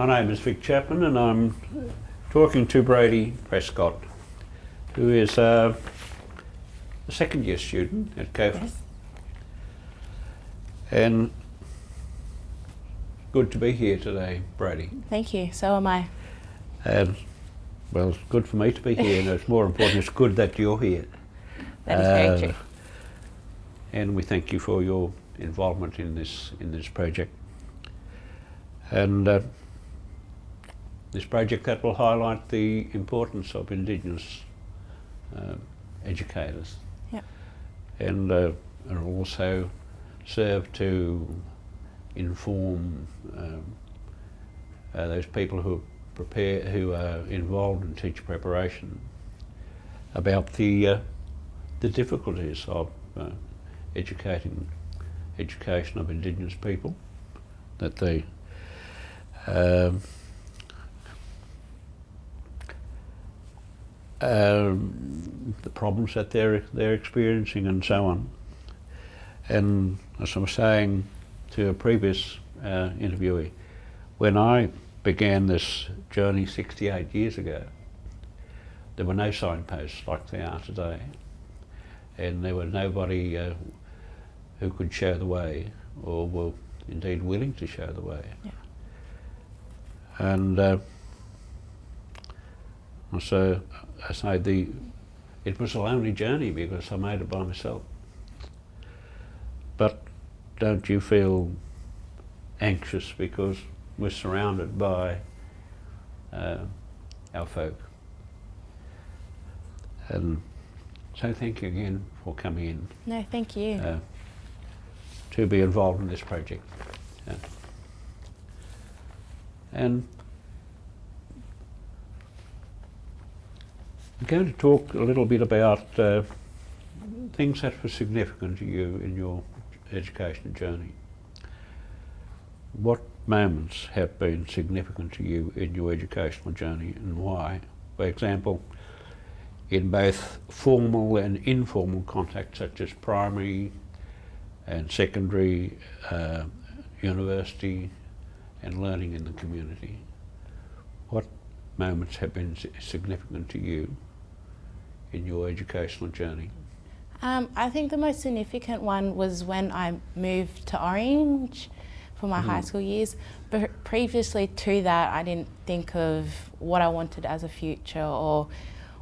My name is Vic Chapman and I'm talking to Brady Prescott, who is a second year student at COFA. Yes. And good to be here today, Brady. Thank you, so am I. And well, it's good for me to be here, and it's more important, it's good that you're here. That is very true. And we thank you for your involvement in this project. And this project that will highlight the importance of Indigenous educators. Yep. And it'll also serve to inform those people who are involved in teacher preparation about the difficulties of education of Indigenous people, that they the problems that they're experiencing and so on. And as I was saying to a previous interviewee, when I began this journey 68 years ago, there were no signposts like there are today, and there was nobody who could show the way, or were indeed willing to show the way. Yeah. And so I say it was a lonely journey because I made it by myself. But don't you feel anxious because we're surrounded by our folk? And so thank you again for coming in. No, thank you. To be involved in this project. And I'm going to talk a little bit about things that were significant to you in your educational journey. What moments have been significant to you in your educational journey and why? For example, in both formal and informal contacts such as primary and secondary, university and learning in the community. What moments have been significant to you in your educational journey? I think the most significant one was when I moved to Orange for my high school years. But previously to that, I didn't think of what I wanted as a future or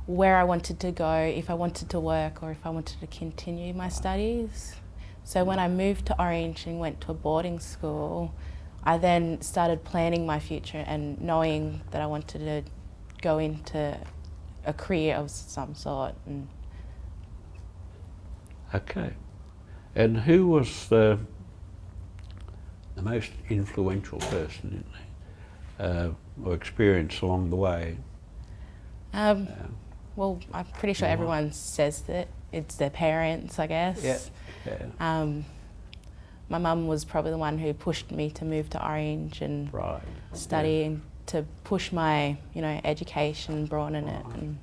where I wanted to go, if I wanted to work or if I wanted to continue my studies. So when I moved to Orange and went to a boarding school, I then started planning my future and knowing that I wanted to go into a career of some sort. And okay. And who was the most influential person or experience along the way? Well, I'm pretty sure everyone says that it's their parents, I guess. Yeah. Yeah. My mum was probably the one who pushed me to move to Orange and study and to push my, education, broaden it and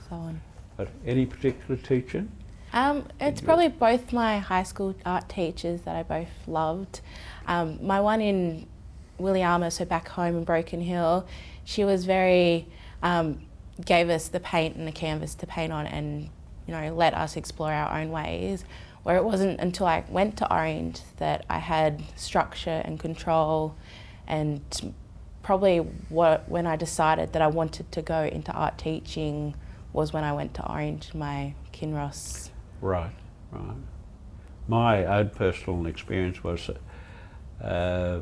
so on. But any particular teacher? It's probably both my high school art teachers that I both loved. My one in Ngiyampaa, so back home in Broken Hill, she was very, gave us the paint and the canvas to paint on and, let us explore our own ways. Where it wasn't until I went to Orange that I had structure and control, and probably when I decided that I wanted to go into art teaching was when I went to Orange, my Kinross. Right. My own personal experience was I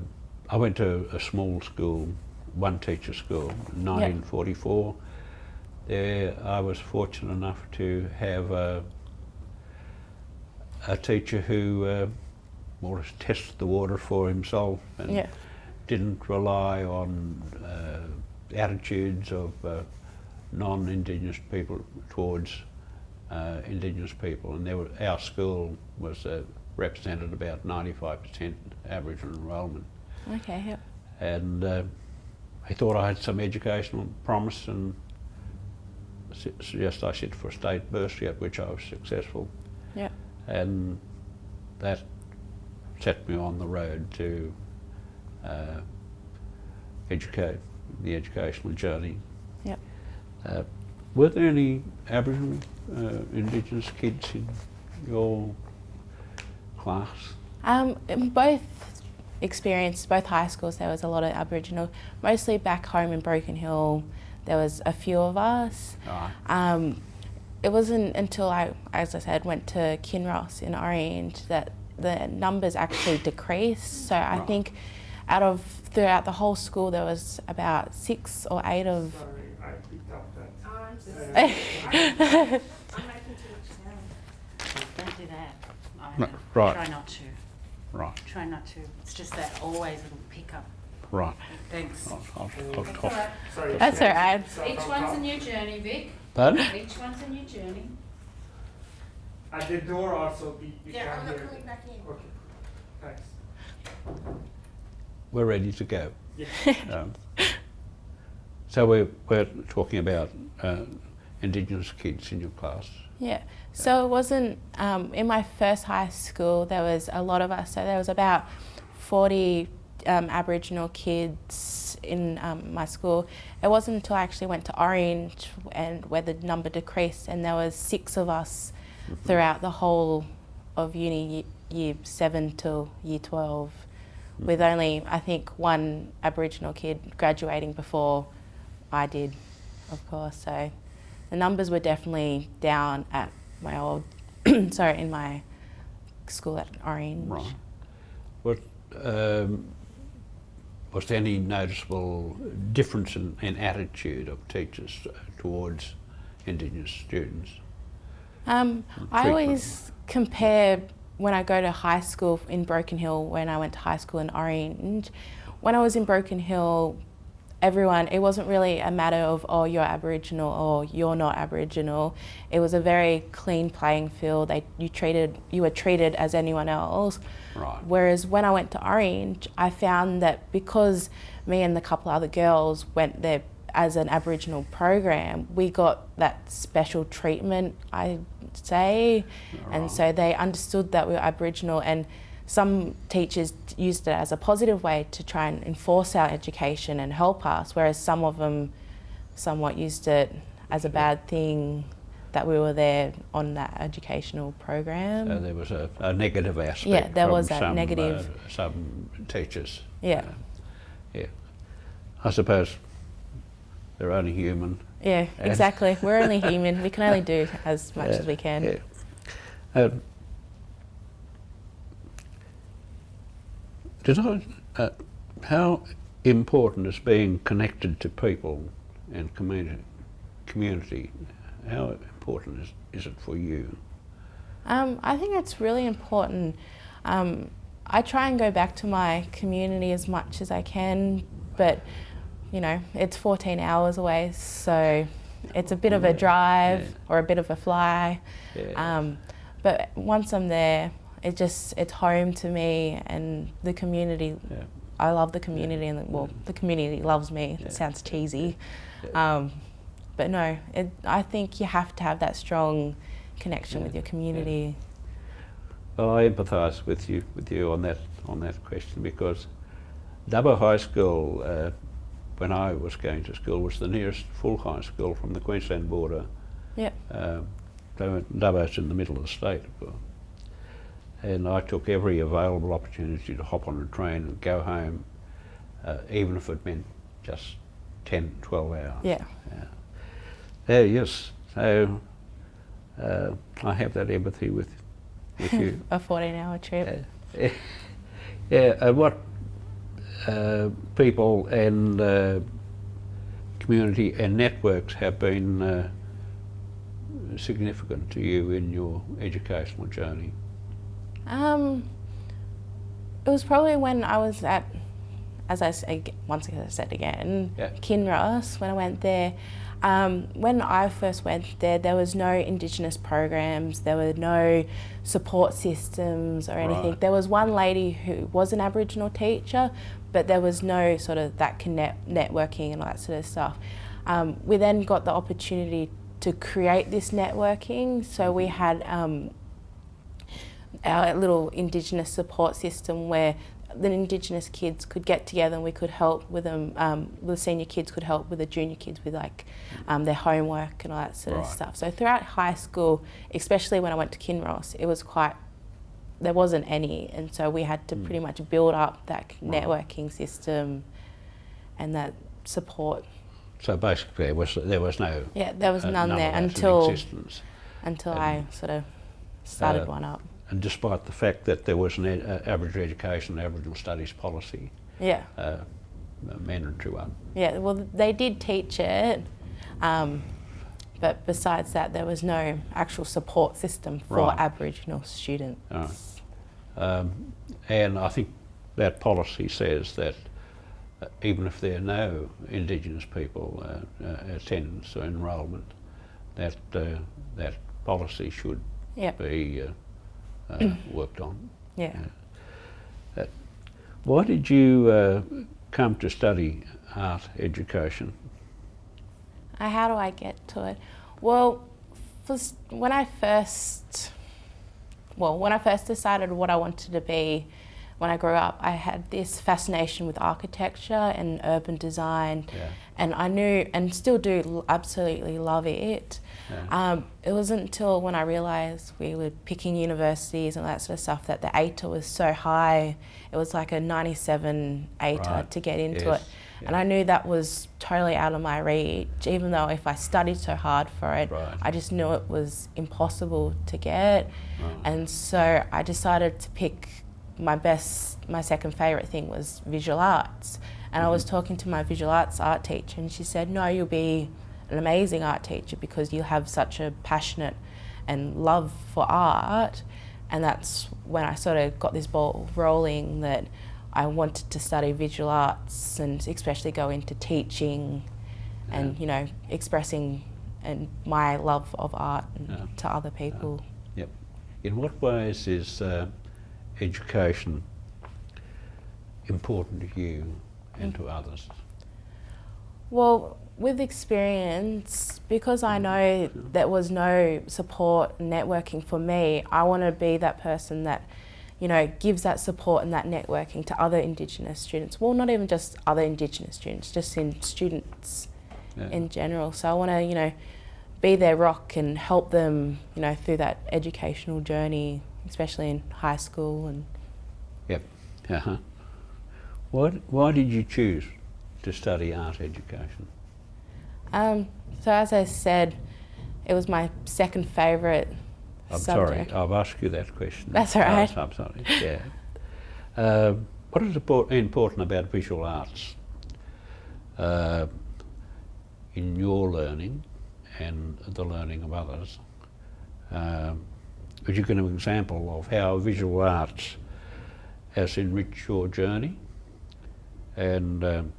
went to a small school, one teacher school, in 1944. There I was fortunate enough to have a teacher who more or less tested the water for himself and didn't rely on attitudes of non-Indigenous people towards Indigenous people. And our school was represented about 95% Aboriginal enrolment. Okay, yep. And he thought I had some educational promise and suggested I sit for a state bursary, at which I was successful. Yeah. And that set me on the road to educate, the educational journey. Yep. Were there any Aboriginal, Indigenous kids in your class? In both high schools, there was a lot of Aboriginal. Mostly back home in Broken Hill, there was a few of us. Right. It wasn't until I, as I said, went to Kinross in Orange that the numbers actually decreased. So I think throughout the whole school there was about 6 or 8 of... Sorry, I picked up that. I'm making too much sound. Don't do that. No, right. Try not to. Right. Try not to. It's just that always it'll pick up. Right. Thanks. I'll That's all right. Sorry. That's all right. Each one's a new journey, Vic. Pardon? Each one's a new journey. At the door also, we Yeah, can I'm hear. not coming back in. Okay, thanks. We're ready to go. Yeah. So we're talking about Indigenous kids in your class. Yeah, so it wasn't, in my first high school there was a lot of us, so there was about 40 Aboriginal kids in my school. It wasn't until I actually went to Orange and where the number decreased, and there was 6 of us throughout the whole of uni year 7 till year 12, with only I think 1 Aboriginal kid graduating before I did, of course. So the numbers were definitely down at my old, in my school at Orange. Right. What, was there any noticeable difference in attitude of teachers towards Indigenous students? I always compare when I go to high school in Broken Hill, when I went to high school in Orange. When I was in Broken Hill, everyone, it wasn't really a matter of, oh, you're Aboriginal or you're not Aboriginal. It was a very clean playing field. You were treated as anyone else. Right. Whereas when I went to Orange, I found that because me and a couple other girls went there as an Aboriginal program, we got that special treatment, I'd say. Right. And so they understood that we were Aboriginal, and some teachers used it as a positive way to try and enforce our education and help us, whereas some of them somewhat used it as a bad thing that we were there on that educational program. So there was a negative aspect. Yeah, there from was that negative. Some teachers. Yeah. Yeah. I suppose they're only human. Yeah, And- exactly. We're only human. We can only do as much as we can. Yeah. How important is being connected to people and community? How important is it for you? I think it's really important. I try and go back to my community as much as I can, but you know, it's 14 hours away, so it's a bit of a drive or a bit of a fly. Yeah. But once I'm there, it's home to me, and the community. Yeah. I love the community, and the community loves me. Yeah. It sounds cheesy, Yeah. but no, I think you have to have that strong connection with your community. Well, I empathise with you on that question, because Dubbo High School, when I was going to school, was the nearest full high school from the Queensland border. Yep. Dubbo's in the middle of the state, of course. And I took every available opportunity to hop on a train and go home, even if it meant just 10, 12 hours. Yeah. Yes, so I have that empathy with you. A 14-hour trip. And what people and community and networks have been significant to you in your educational journey? It was probably when I was at, as I said again, Yeah. Kinross, when I went there. When I first went there, there was no Indigenous programs, there were no support systems or anything. Right. There was one lady who was an Aboriginal teacher, but there was no sort of that networking and all that sort of stuff. We then got the opportunity to create this networking, so we had our little Indigenous support system where the Indigenous kids could get together and we could help with them, the senior kids could help with the junior kids with like their homework and all that sort of stuff. So throughout high school, especially when I went to Kinross, it was there wasn't any, and so we had to pretty much build up that networking system and that support. So basically there was no... Yeah, there was none there until I sort of started one up. And despite the fact that there was an Aboriginal education, Aboriginal studies policy, Yeah. mandatory one. Yeah, well, they did teach it, but besides that, there was no actual support system for Aboriginal students. And I think that policy says that even if there are no Indigenous people attendance or enrolment, that that policy should be worked on. Yeah. Why did you come to study art education? How do I get to it? Well, when I first decided what I wanted to be when I grew up, I had this fascination with architecture and urban design, and I knew and still do absolutely love it. It wasn't until when I realised we were picking universities and that sort of stuff that the ATAR was so high. It was like a 97 ATAR to get into it. And I knew that was totally out of my reach, even though if I studied so hard for it, I just knew it was impossible to get. And so I decided to pick my second favourite thing was visual arts. And I was talking to my visual arts art teacher and she said, no, you'll be an amazing art teacher because you have such a passionate and love for art. And that's when I sort of got this ball rolling that I wanted to study visual arts and especially go into teaching and, you know, expressing and my love of art to other people. Yep. In what ways is education important to you and to others? Well, with experience, because I know there was no support and networking for me, I want to be that person that, you know, gives that support and that networking to other Indigenous students. Well, not even just other Indigenous students, just in students in general. So I want to, you know, be their rock and help them, you know, through that educational journey, especially in high school. And Yep. Why did you choose to study art education? So as I said, it was my second favourite subject. Sorry, I've asked you that question. That's all right. I'm sorry, yeah. What is important about visual arts in your learning and the learning of others? Could you give an example of how visual arts has enriched your journey and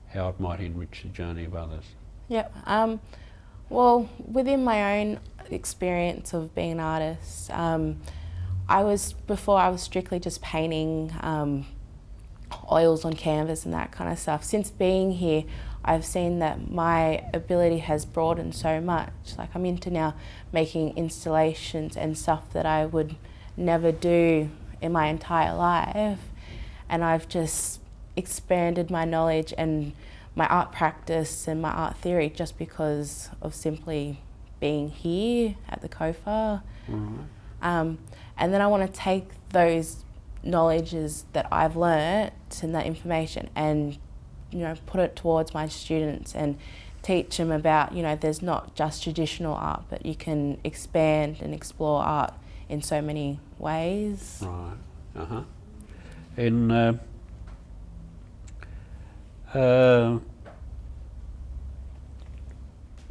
how it might enrich the journey of others? Yep. Well, within my own experience of being an artist, before I was strictly just painting oils on canvas and that kind of stuff. Since being here, I've seen that my ability has broadened so much. Like I'm into now making installations and stuff that I would never do in my entire life. And I've just expanded my knowledge and my art practice and my art theory just because of simply being here at the COFA. And then I want to take those knowledges that I've learnt and that information and, you know, put it towards my students and teach them about, you know, there's not just traditional art, but you can expand and explore art in so many ways. Right. And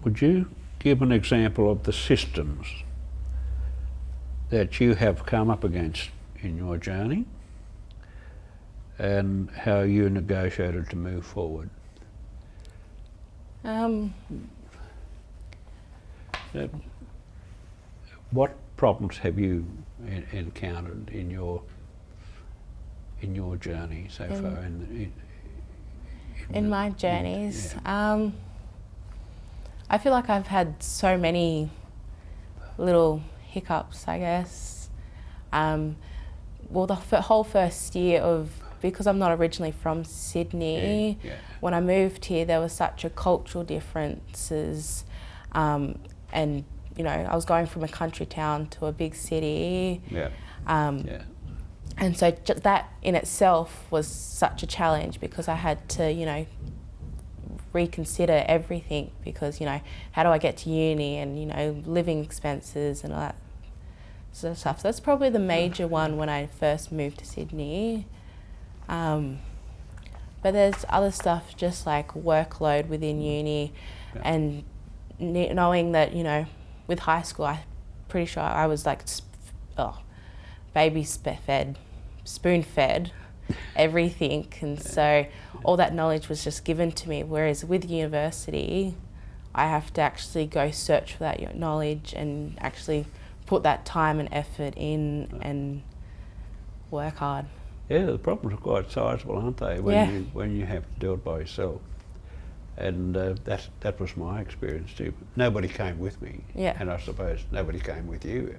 would you give an example of the systems that you have come up against in your journey and how you negotiated to move forward? What problems have you encountered in your journey so far? In my journeys, I feel like I've had so many little hiccups, I guess. well, the whole first year because I'm not originally from Sydney, when I moved here, there was such a cultural differences, and you know, I was going from a country town to a big city. And so that in itself was such a challenge, because I had to, you know, reconsider everything, because, you know, how do I get to uni, and, you know, living expenses and all that sort of stuff. So that's probably the major one when I first moved to Sydney. But there's other stuff, just like workload within uni, and knowing that, you know, with high school, I'm pretty sure I was like, spoon-fed everything, and so all that knowledge was just given to me, whereas with university, I have to actually go search for that knowledge and actually put that time and effort in and work hard. Yeah, the problems are quite sizable, aren't they, when you have to do it by yourself. And that was my experience too. Nobody came with me, and I suppose nobody came with you,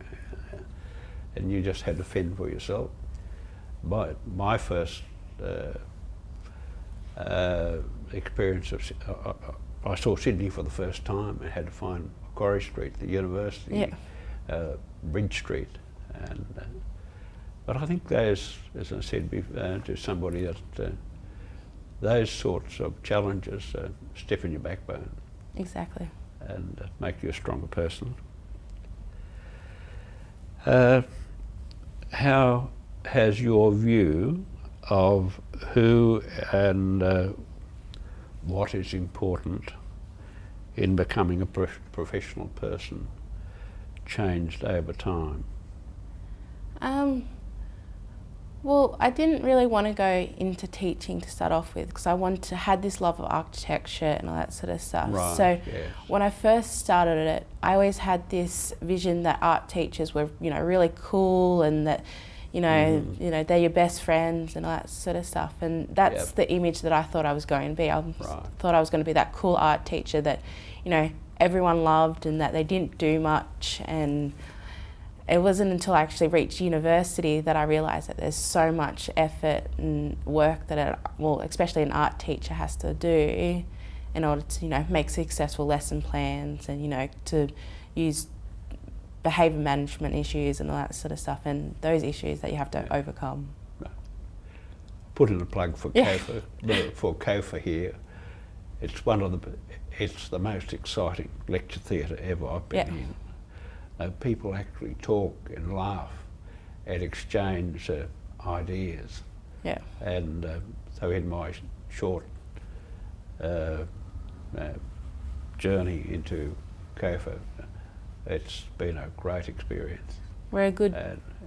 and you just had to fend for yourself. But my first experience of, I saw Sydney for the first time. I had to find Macquarie Street, the university, Bridge Street, and but I think those, as I said to somebody, that those sorts of challenges stiffen your backbone. Exactly. And make you a stronger person. How has your view of who and what is important in becoming a professional person changed over time? Well, I didn't really want to go into teaching to start off with, because I had this love of architecture and all that sort of stuff. Right, so yes. When I first started it, I always had this vision that art teachers were, you know, really cool, and that, you know, they're your best friends and all that sort of stuff. And that's the image that I thought I was going to be. I thought I was going to be that cool art teacher that, you know, everyone loved, and that they didn't do much. And it wasn't until I actually reached university that I realised that there's so much effort and work that, especially an art teacher has to do in order to, you know, make successful lesson plans, and, you know, to use behaviour management issues and all that sort of stuff, and those issues that you have to overcome. Put in a plug for COFA, for COFA here. It's it's the most exciting lecture theatre ever I've been in. People actually talk and laugh and exchange ideas. And so in my short journey into COFA, it's been a great experience. We're a good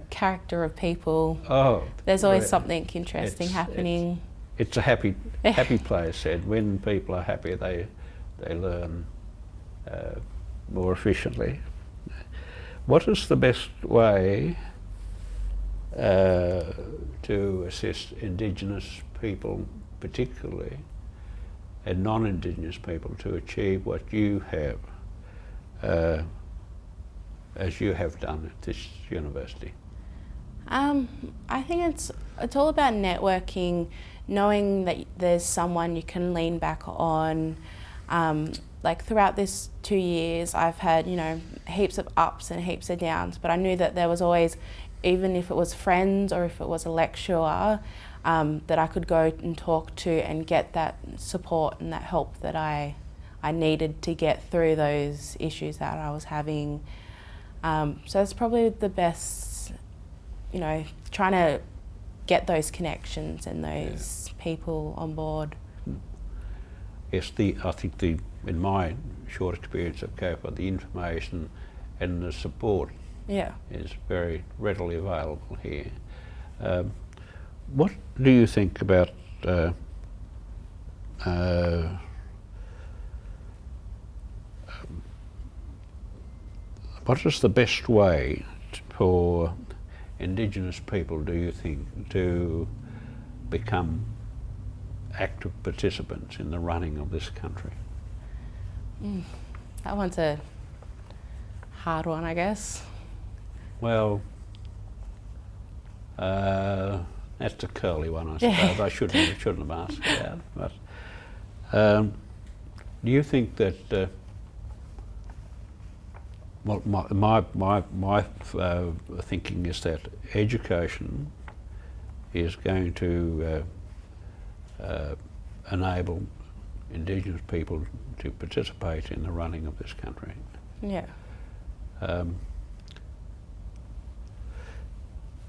character of people. There's always something interesting happening. It's a happy place, and when people are happy, they learn more efficiently. What is the best way to assist Indigenous people, particularly, and non-Indigenous people, to achieve what you have, as you have done at this university? I think it's all about networking, knowing that there's someone you can lean back on. Like throughout this 2 years, I've had, you know, heaps of ups and heaps of downs, but I knew that there was always, even if it was friends or if it was a lecturer, that I could go and talk to and get that support and that help that I needed to get through those issues that I was having. So it's probably the best, you know, trying to get those connections and those people on board. Yes, I think in my short experience of COFA, the information and the support is very readily available here. What do you think about what is the best way for Indigenous people, do you think, to become active participants in the running of this country? That one's a hard one, I guess. Well, That's a curly one, I suppose. I shouldn't have asked about. But do you think that? Well, my thinking is that education is going to enable Indigenous people to participate in the running of this country. Yeah.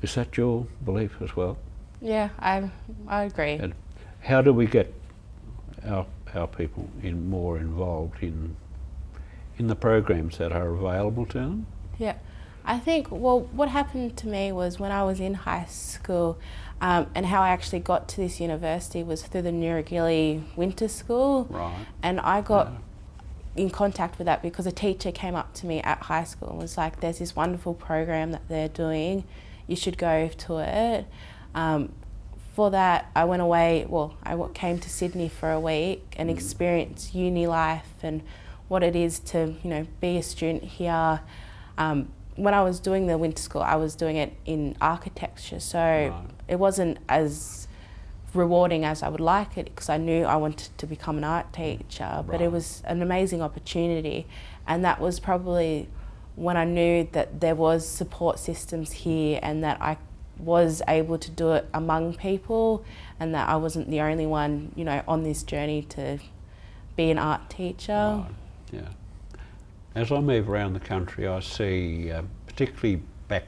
Is that your belief as well? Yeah, I agree. And how do we get our people more involved in the programs that are available to them? Yeah, I think, well, what happened to me was when I was in high school, and how I actually got to this university was through the Nuragili Winter School. Right. And I got in contact with that because a teacher came up to me at high school and was like, there's this wonderful program that they're doing, you should go to it. For that, I went away, I came to Sydney for a week and experienced uni life and what it is to, be a student here. When I was doing the winter school, I was doing it in architecture, so it wasn't as rewarding as I would like it because I knew I wanted to become an art teacher, but it was an amazing opportunity, and that was probably when I knew that there was support systems here and that I was able to do it among people and that I wasn't the only one, on this journey to be an art teacher. Right. Yeah. As I move around the country, I see, particularly back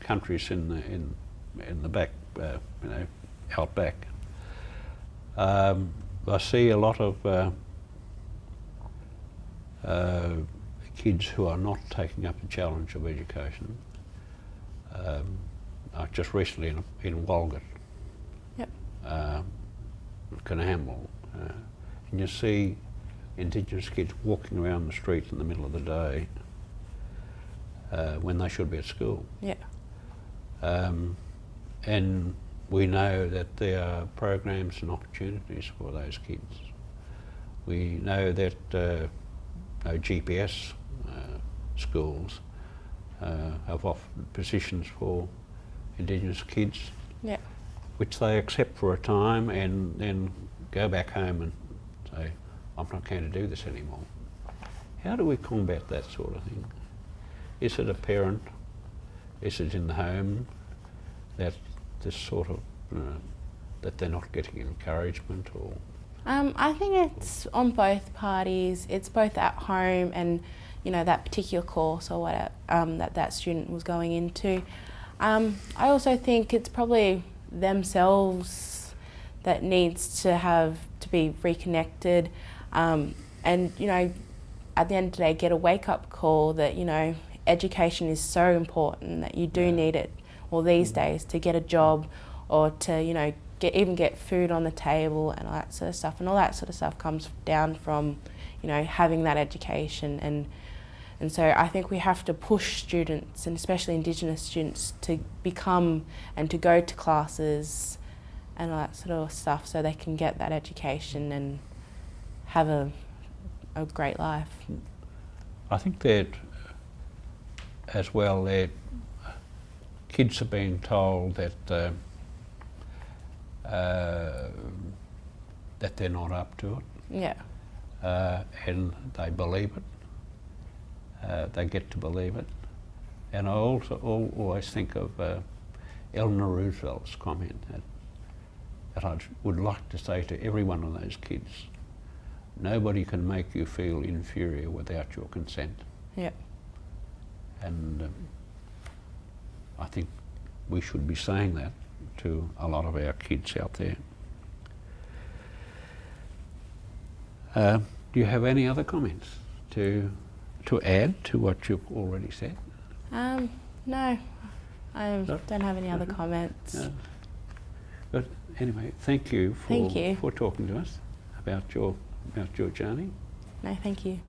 countries in the back, out back. I see a lot of kids who are not taking up the challenge of education. Just recently in Walgett, Canhamble, and you see Indigenous kids walking around the street in the middle of the day when they should be at school. Yeah. And we know that there are programs and opportunities for those kids. We know that GPS schools have offered positions for Indigenous kids, which they accept for a time and then go back home and say, I'm not going to do this anymore. How do we combat that sort of thing? Is it a parent? Is it in the home that this sort of, that they're not getting encouragement or? I think it's on both parties. It's both at home and, that particular course or what that student was going into. I also think it's probably themselves that needs to be reconnected. And, at the end of the day, get a wake-up call that, education is so important that you do need it, or these days, to get a job or to, even get food on the table and all that sort of stuff. And all that sort of stuff comes down from, having that education. And so I think we have to push students, and especially Indigenous students, to become and to go to classes and all that sort of stuff so they can get that education and have a great life. I think that as well, that kids are being told that that they're not up to it. Yeah. And they believe it. They get to believe it. And I also always think of Eleanor Roosevelt's comment that I would like to say to every one of those kids, nobody can make you feel inferior without your consent. Yeah. And I think we should be saying that to a lot of our kids out there. Do you have any other comments to add to what you've already said? No, I don't have any other comments. No. But anyway, thank you for talking to us about your journey. No, thank you.